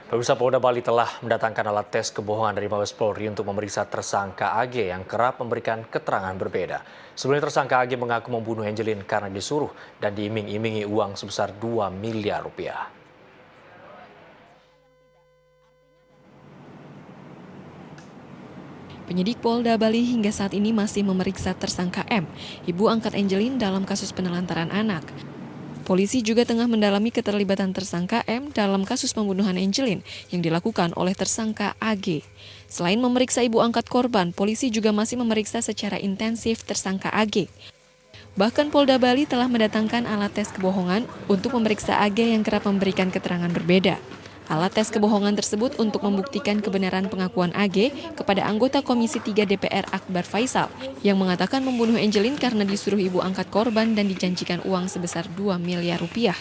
Pemirsa, Polda Bali telah mendatangkan alat tes kebohongan dari Mabes Polri untuk memeriksa tersangka AG yang kerap memberikan keterangan berbeda. Sebelumnya tersangka AG mengaku membunuh Angelin karena disuruh dan diiming-imingi uang sebesar 2 miliar rupiah. Penyidik Polda Bali hingga saat ini masih memeriksa tersangka M, ibu angkat Angelin dalam kasus penelantaran anak. Polisi juga tengah mendalami keterlibatan tersangka M dalam kasus pembunuhan Angelin yang dilakukan oleh tersangka AG. Selain memeriksa ibu angkat korban, polisi juga masih memeriksa secara intensif tersangka AG. Bahkan Polda Bali telah mendatangkan alat tes kebohongan untuk memeriksa AG yang kerap memberikan keterangan berbeda. Alat tes kebohongan tersebut untuk membuktikan kebenaran pengakuan AG kepada anggota Komisi 3 DPR Akbar Faisal yang mengatakan membunuh Angelin karena disuruh ibu angkat korban dan dijanjikan uang sebesar 2 miliar rupiah.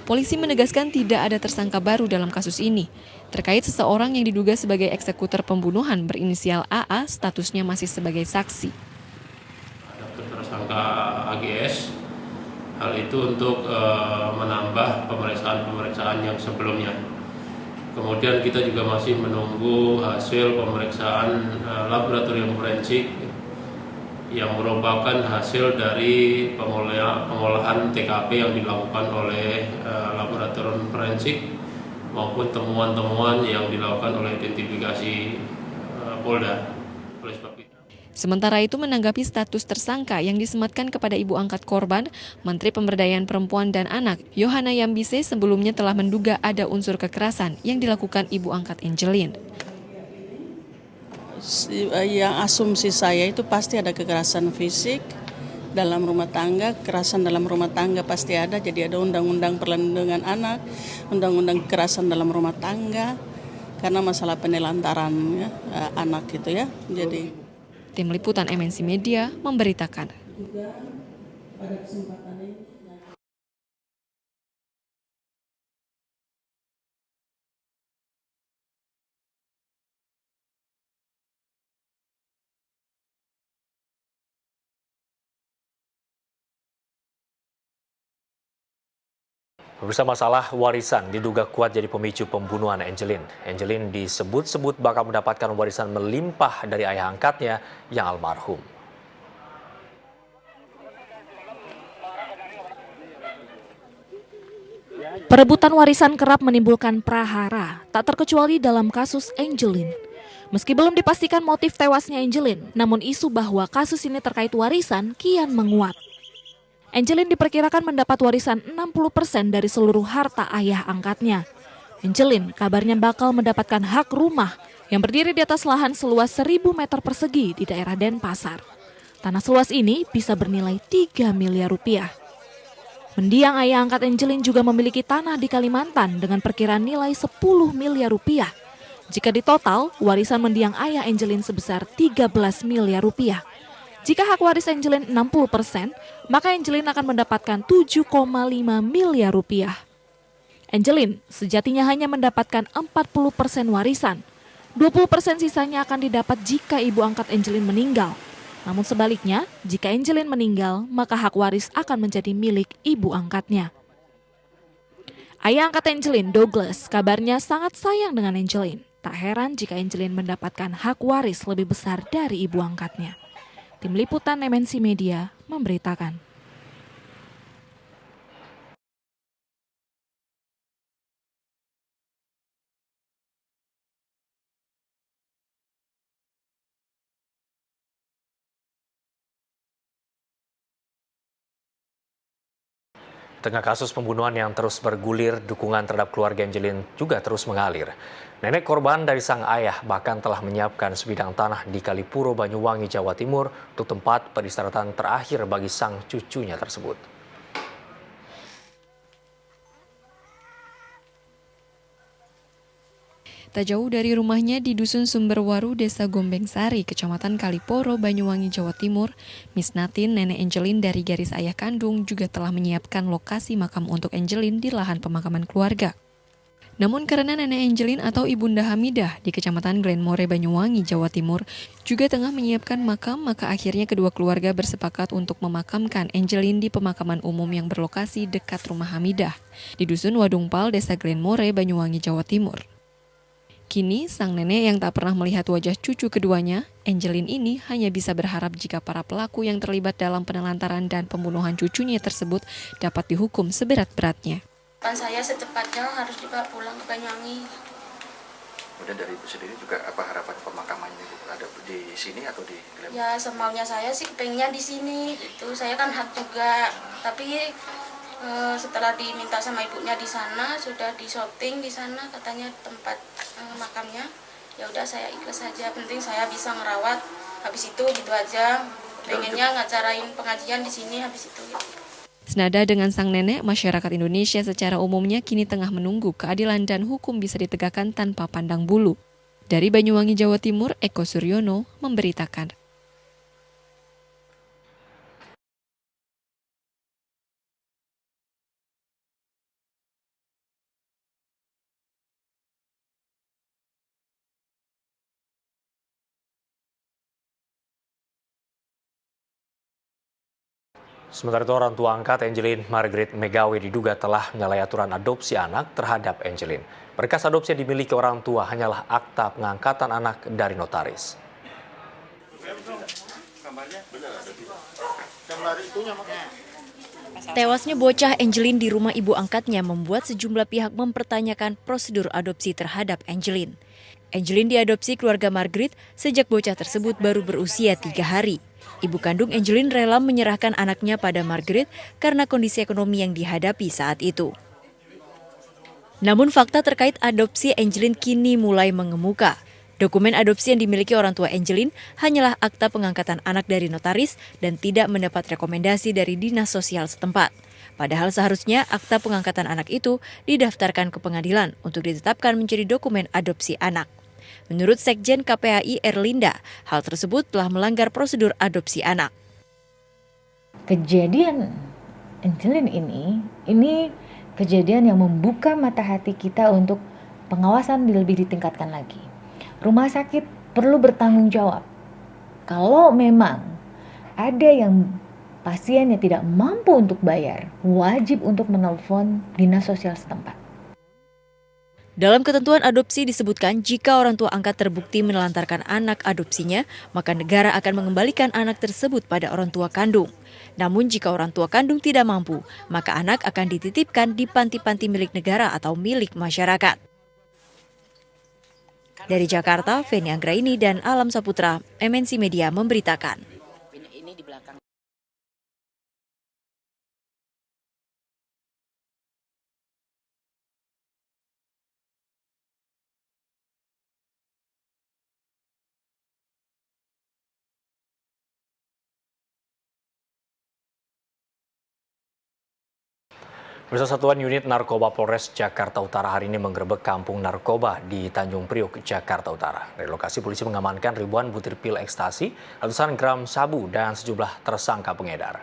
Polisi menegaskan tidak ada tersangka baru dalam kasus ini. Terkait seseorang yang diduga sebagai eksekutor pembunuhan berinisial AA, statusnya masih sebagai saksi. Ada tersangka AGS, hal itu untuk menambah pemeriksaan yang sebelumnya. Kemudian kita juga masih menunggu hasil pemeriksaan laboratorium forensik yang merupakan hasil dari pengolahan TKP yang dilakukan oleh laboratorium forensik maupun temuan-temuan yang dilakukan oleh identifikasi Polda. Oleh sebab itu, sementara itu, menanggapi status tersangka yang disematkan kepada ibu angkat korban, Menteri Pemberdayaan Perempuan dan Anak, Yohana Yambise, sebelumnya telah menduga ada unsur kekerasan yang dilakukan ibu angkat Angelin. Yang asumsi saya itu pasti ada kekerasan fisik dalam rumah tangga, kekerasan dalam rumah tangga pasti ada, jadi ada undang-undang perlindungan anak, undang-undang kekerasan dalam rumah tangga, karena masalah penelantaran anak gitu ya, jadi... Tim Liputan MNC Media memberitakan. Pemirsa, masalah warisan diduga kuat jadi pemicu pembunuhan Angelin. Angelin disebut-sebut bakal mendapatkan warisan melimpah dari ayah angkatnya yang almarhum. Perebutan warisan kerap menimbulkan prahara, tak terkecuali dalam kasus Angelin. Meski belum dipastikan motif tewasnya Angelin, namun isu bahwa kasus ini terkait warisan kian menguat. Angelin diperkirakan mendapat warisan 60% dari seluruh harta ayah angkatnya. Angelin kabarnya bakal mendapatkan hak rumah yang berdiri di atas lahan seluas 1.000 meter persegi di daerah Denpasar. Tanah seluas ini bisa bernilai 3 miliar rupiah. Mendiang ayah angkat Angelin juga memiliki tanah di Kalimantan dengan perkiraan nilai 10 miliar rupiah. Jika ditotal, warisan mendiang ayah Angelin sebesar 13 miliar rupiah. Jika hak waris Angelin 60%, maka Angelin akan mendapatkan 7,5 miliar rupiah. Angelin sejatinya hanya mendapatkan 40% warisan. 20% sisanya akan didapat jika ibu angkat Angelin meninggal. Namun sebaliknya, jika Angelin meninggal, maka hak waris akan menjadi milik ibu angkatnya. Ayah angkat Angelin, Douglas, kabarnya sangat sayang dengan Angelin. Tak heran jika Angelin mendapatkan hak waris lebih besar dari ibu angkatnya. Tim Liputan MNC Media memberitakan. Tengah kasus pembunuhan yang terus bergulir, dukungan terhadap keluarga Angelin juga terus mengalir. Nenek korban dari sang ayah bahkan telah menyiapkan sebidang tanah di Kalipuro, Banyuwangi, Jawa Timur untuk tempat peristirahatan terakhir bagi sang cucunya tersebut. Tak jauh dari rumahnya di Dusun Sumberwaru, Desa Gombeng Sari, Kecamatan Kaliporo, Banyuwangi, Jawa Timur, Miss Natin, nenek Angelin dari garis ayah kandung, juga telah menyiapkan lokasi makam untuk Angelin di lahan pemakaman keluarga. Namun karena nenek Angelin atau Ibunda Hamidah di Kecamatan Glenmore, Banyuwangi, Jawa Timur, juga tengah menyiapkan makam, maka akhirnya kedua keluarga bersepakat untuk memakamkan Angelin di pemakaman umum yang berlokasi dekat rumah Hamidah, di Dusun Wadungpal, Desa Glenmore, Banyuwangi, Jawa Timur. Kini, sang nenek yang tak pernah melihat wajah cucu keduanya, Angelin ini hanya bisa berharap jika para pelaku yang terlibat dalam penelantaran dan pembunuhan cucunya tersebut dapat dihukum seberat-beratnya. Saya secepatnya harus dibawa pulang ke Banyuwangi. Kemudian dari Ibu sendiri juga apa harapan pemakamannya Bu? Ada di sini atau di Lembang? Ya semaunya saya sih pengennya di sini. Itu saya kan hak juga. Tapi setelah diminta sama ibunya di sana, sudah di-shooting di sana katanya tempat makamnya. Ya udah saya ikhlas saja. Penting saya bisa ngerawat. Habis itu gitu aja. Pengennya ngacarain pengajian di sini habis itu. Gitu. Senada dengan sang nenek, masyarakat Indonesia secara umumnya kini tengah menunggu keadilan dan hukum bisa ditegakkan tanpa pandang bulu. Dari Banyuwangi, Jawa Timur, Eko Suryono memberitakan. Sementara itu orang tua angkat Angelin, Margaret Megawe, diduga telah menyalahi aturan adopsi anak terhadap Angelin. Berkas adopsi yang dimiliki orang tua hanyalah akta pengangkatan anak dari notaris. Tewasnya bocah Angelin di rumah ibu angkatnya membuat sejumlah pihak mempertanyakan prosedur adopsi terhadap Angelin. Angelin diadopsi keluarga Margaret sejak bocah tersebut baru berusia 3 hari. Ibu kandung Angelin rela menyerahkan anaknya pada Margaret karena kondisi ekonomi yang dihadapi saat itu. Namun fakta terkait adopsi Angelin kini mulai mengemuka. Dokumen adopsi yang dimiliki orang tua Angelin hanyalah akta pengangkatan anak dari notaris dan tidak mendapat rekomendasi dari dinas sosial setempat. Padahal seharusnya akta pengangkatan anak itu didaftarkan ke pengadilan untuk ditetapkan menjadi dokumen adopsi anak. Menurut Sekjen KPAI Erlinda, hal tersebut telah melanggar prosedur adopsi anak. Kejadian Angelin ini kejadian yang membuka mata hati kita untuk pengawasan lebih ditingkatkan lagi. Rumah sakit perlu bertanggung jawab. Kalau memang ada yang pasiennya tidak mampu untuk bayar, wajib untuk menelpon dinas sosial setempat. Dalam ketentuan adopsi disebutkan jika orang tua angkat terbukti menelantarkan anak adopsinya, maka negara akan mengembalikan anak tersebut pada orang tua kandung. Namun jika orang tua kandung tidak mampu, maka anak akan dititipkan di panti-panti milik negara atau milik masyarakat. Dari Jakarta, Feni Anggraini dan Alam Saputra, MNC Media memberitakan. Pemirsa, Satuan Unit Narkoba Polres Jakarta Utara hari ini menggerebek kampung narkoba di Tanjung Priok, Jakarta Utara. Dari lokasi polisi mengamankan ribuan butir pil ekstasi, ratusan gram sabu, dan sejumlah tersangka pengedar.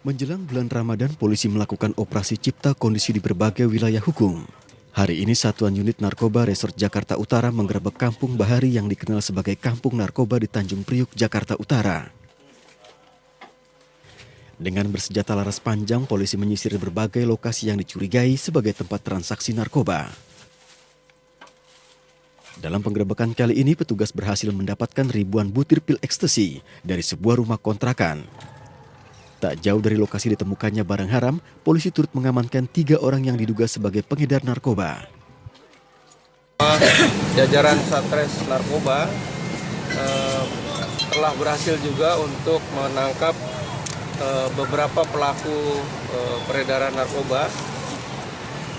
Menjelang bulan Ramadan, polisi melakukan operasi cipta kondisi di berbagai wilayah hukum. Hari ini Satuan Unit Narkoba Resort Jakarta Utara menggerebek Kampung Bahari yang dikenal sebagai Kampung Narkoba di Tanjung Priok, Jakarta Utara. Dengan bersenjata laras panjang, polisi menyisir berbagai lokasi yang dicurigai sebagai tempat transaksi narkoba. Dalam penggerebekan kali ini, petugas berhasil mendapatkan ribuan butir pil ekstasi dari sebuah rumah kontrakan. Tak jauh dari lokasi ditemukannya barang haram, polisi turut mengamankan 3 orang yang diduga sebagai pengedar narkoba. Jajaran Satres Narkoba telah berhasil juga untuk menangkap beberapa pelaku peredaran narkoba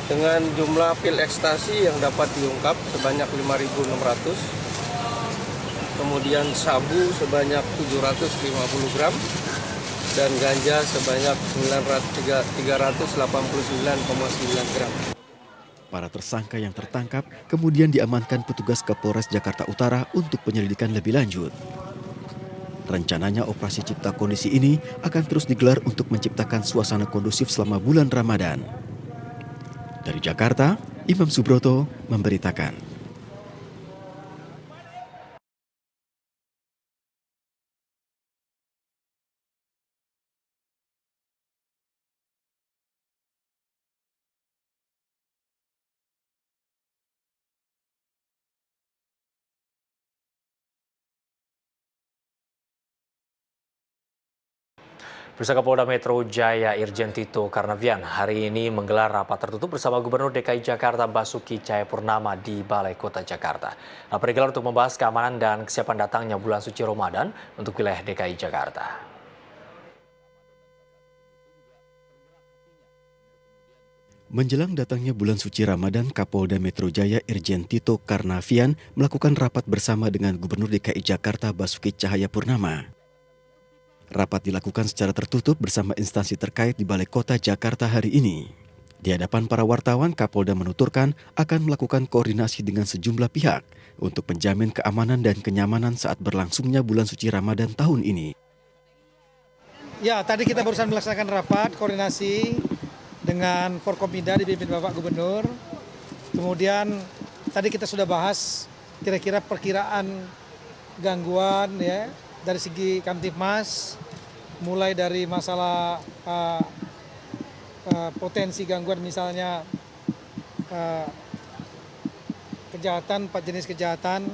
dengan jumlah pil ekstasi yang dapat diungkap sebanyak 5.600, kemudian sabu sebanyak 750 gram, dan ganja sebanyak 389,9 gram. Para tersangka yang tertangkap kemudian diamankan petugas ke Polres Jakarta Utara untuk penyelidikan lebih lanjut. Rencananya operasi cipta kondisi ini akan terus digelar untuk menciptakan suasana kondusif selama bulan Ramadan. Dari Jakarta, Imam Subroto memberitakan. Pemirsa, Kapolda Metro Jaya Irjen Tito Karnavian hari ini menggelar rapat tertutup bersama Gubernur DKI Jakarta Basuki Cahayapurnama di Balai Kota Jakarta. Rapat digelar untuk membahas keamanan dan kesiapan datangnya bulan suci Ramadan untuk wilayah DKI Jakarta. Menjelang datangnya bulan suci Ramadan, Kapolda Metro Jaya Irjen Tito Karnavian melakukan rapat bersama dengan Gubernur DKI Jakarta Basuki Cahayapurnama. Rapat dilakukan secara tertutup bersama instansi terkait di Balai Kota Jakarta hari ini. Di hadapan para wartawan, Kapolda menuturkan akan melakukan koordinasi dengan sejumlah pihak untuk menjamin keamanan dan kenyamanan saat berlangsungnya bulan suci Ramadan tahun ini. Ya, tadi kita barusan melaksanakan rapat koordinasi dengan Forkompinda dipimpin Bapak Gubernur. Kemudian tadi kita sudah bahas kira-kira perkiraan gangguan ya dari segi Kamtibmas, mulai dari masalah potensi gangguan misalnya kejahatan, 4 jenis kejahatan,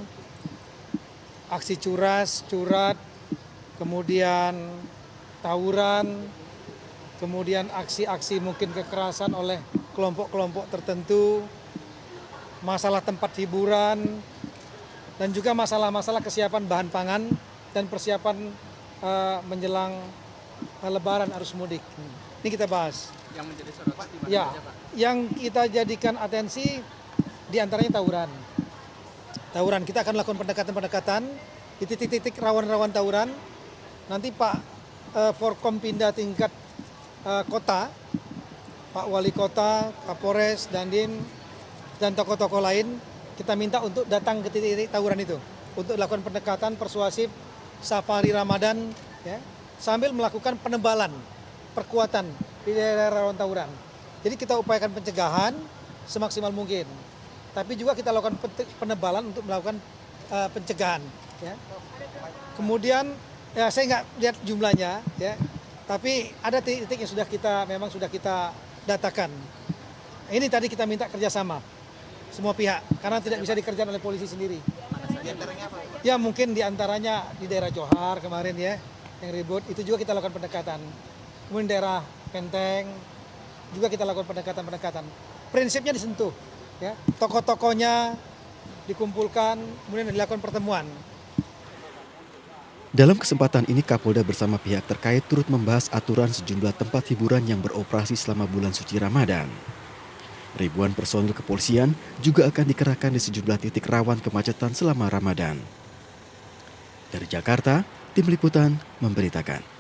aksi curat, kemudian tawuran, kemudian aksi-aksi mungkin kekerasan oleh kelompok-kelompok tertentu, masalah tempat hiburan, dan juga masalah-masalah kesiapan bahan pangan dan persiapan menjelang Lebaran arus mudik. Ini kita bahas. Yang menjadi sorotan di mana ya, saja, Pak? yang kita jadikan atensi diantaranya tawuran. Tawuran kita akan lakukan pendekatan-pendekatan di titik-titik rawan-rawan tawuran. Nanti Pak Forkompinda tingkat kota, Pak Wali Kota, Kapolres, Dandim, dan tokoh-tokoh lain kita minta untuk datang ke titik-titik tawuran itu untuk lakukan pendekatan persuasif safari Ramadan ya, sambil melakukan penebalan perkuatan di daerah rawan tawuran. Jadi kita upayakan pencegahan semaksimal mungkin, tapi juga kita lakukan penebalan untuk melakukan pencegahan ya. Kemudian ya saya nggak lihat jumlahnya ya, tapi ada titik-titik yang sudah kita datakan. Ini tadi kita minta kerjasama semua pihak karena tidak bisa dikerjakan oleh polisi sendiri. Ya mungkin diantaranya di daerah Johar kemarin ya yang ribut, itu juga kita lakukan pendekatan. Kemudian daerah Penteng juga kita lakukan pendekatan. Prinsipnya disentuh, ya tokoh-tokohnya dikumpulkan, kemudian dilakukan pertemuan. Dalam kesempatan ini, Kapolda bersama pihak terkait turut membahas aturan sejumlah tempat hiburan yang beroperasi selama bulan suci Ramadan. Ribuan personil kepolisian juga akan dikerahkan di sejumlah titik rawan kemacetan selama Ramadan. Dari Jakarta, Tim Liputan memberitakan.